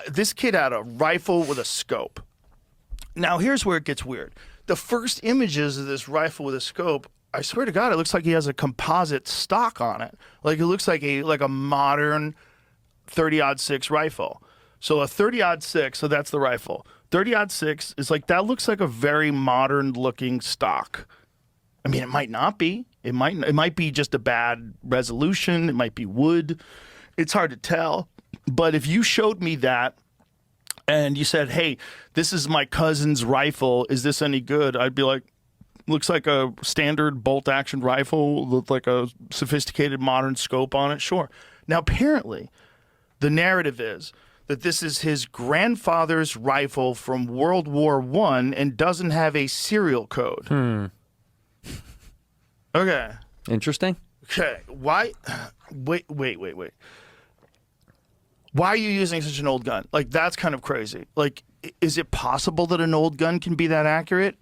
this kid had a rifle with a scope. Now, here's where it gets weird. The first images of this rifle with a scope, I swear to God, it looks like he has a composite stock on it. Like it looks like a modern 30-06 rifle. So a 30-06, so that's the rifle. 30-06 is like, that looks like a very modern looking stock. I mean, it might not be. It might be just a bad resolution. It might be wood. It's hard to tell. But if you showed me that and you said, hey, this is my cousin's rifle, is this any good? I'd be like, looks like a standard bolt action rifle with like a sophisticated modern scope on it. Sure. Now, apparently, the narrative is that this is his grandfather's rifle from World War I and doesn't have a serial code. Okay. Interesting. Okay. Why? Wait. Why are you using such an old gun? Like, that's kind of crazy. Like, is it possible that an old gun can be that accurate?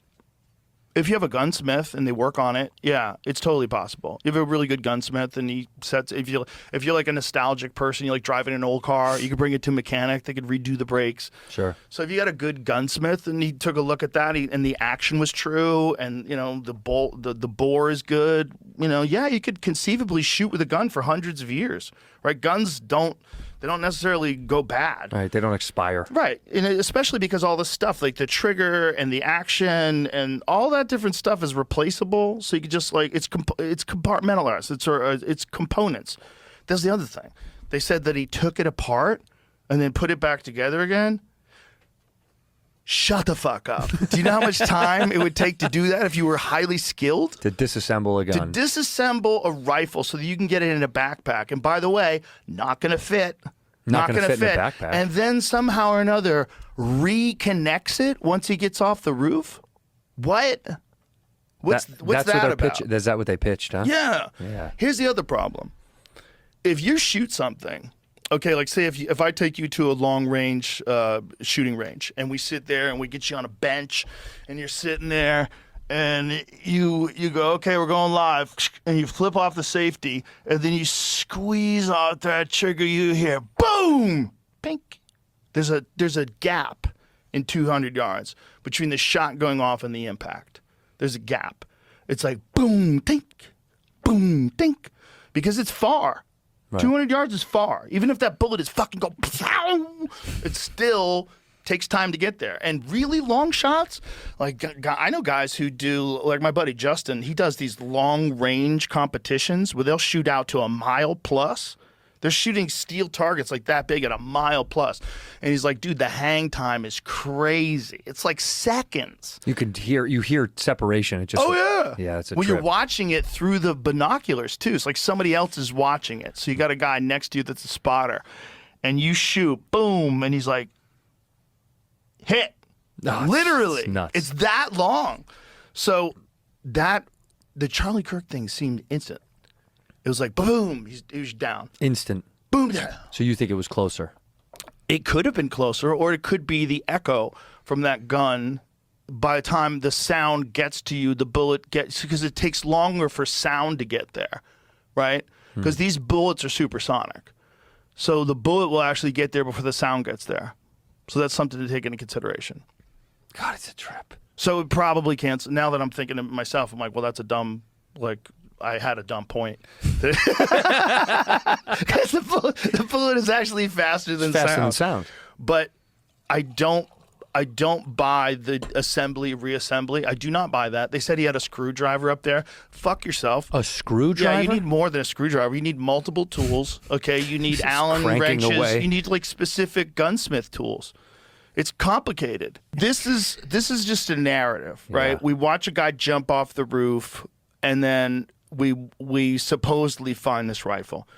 If you have a gunsmith and they work on it, yeah, it's totally possible. You have a really good gunsmith and he sets, if you're like a nostalgic person, you like driving an old car, you could bring it to a mechanic, they could redo the brakes. Sure. So if you had a good gunsmith and he took a look at that and the action was true and, you know, the bore is good, you know, yeah, you could conceivably shoot with a gun for hundreds of years, right? Guns don't necessarily go bad. Right, they don't expire. Right, and especially because all this stuff, like the trigger and the action and all that different stuff is replaceable. So you can just like, it's compartmentalized. It's components. That's the other thing. They said that he took it apart and then put it back together again. Shut the fuck up. Do you know how much time it would take to do that if you were highly skilled? To disassemble a gun. To disassemble a rifle so that you can get it in a backpack. And by the way, not going to fit. Not going to fit in a backpack. And then somehow or another reconnects it once he gets off the roof? What? What's that about? Is that what they pitched, huh? Yeah. Yeah. Here's the other problem. If you shoot something, okay, like say if I take you to a long-range shooting range and we sit there and we get you on a bench and you're sitting there and you go, okay, we're going live, and you flip off the safety and then you squeeze out that trigger, you hear boom, pink. There's a gap in 200 yards between the shot going off and the impact. There's a gap. It's like boom, tink, because it's far. Right. 200 yards is far. Even if that bullet is fucking go, it still takes time to get there. And really long shots, like I know guys who do, like my buddy Justin, he does these long range competitions where they'll shoot out to a mile plus. They're shooting steel targets like that big at a mile plus. And he's like, dude, the hang time is crazy. It's like seconds. You hear separation. It just, oh, yeah. Yeah, it's a Well, trip. you're watching it through the binoculars, too. It's like somebody else is watching it. So you got a guy next to you that's a spotter. And you shoot, boom, and he's like, hit. Oh, Literally. it's nuts. It's that long. So the Charlie Kirk thing seemed instant. It was like, boom, he was down. Instant. Boom, down. So you think it was closer? It could have been closer, or it could be the echo from that gun. By the time the sound gets to you, the bullet gets, because it takes longer for sound to get there, right? Because these bullets are supersonic. So the bullet will actually get there before the sound gets there. So that's something to take into consideration. God, it's a trip. So it probably can't. Now that I'm thinking of myself, I'm like, well, that's a dumb, like, I had a dumb point. Because the bullet is actually faster than sound. But I don't buy the reassembly. I do not buy that. They said he had a screwdriver up there. Fuck yourself. A screwdriver? Yeah, you need more than a screwdriver. You need multiple tools. Okay, you need Allen wrenches. Away. You need like specific gunsmith tools. It's complicated. This is just a narrative, right? Yeah. We watch a guy jump off the roof, and then we supposedly find this rifle.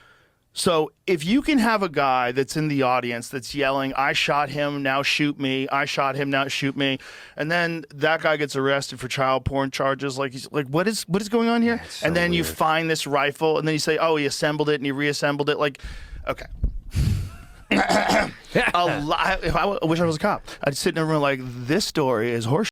So if you can have a guy that's in the audience that's yelling, I shot him, now shoot me, I shot him, now shoot me, and then that guy gets arrested for child porn charges, like he's like, what is going on here? So and then weird. you find this rifle, and then you say, oh, he assembled it and he reassembled it. Like, okay. I wish I was a cop. I'd sit in a room like, this story is horseshit.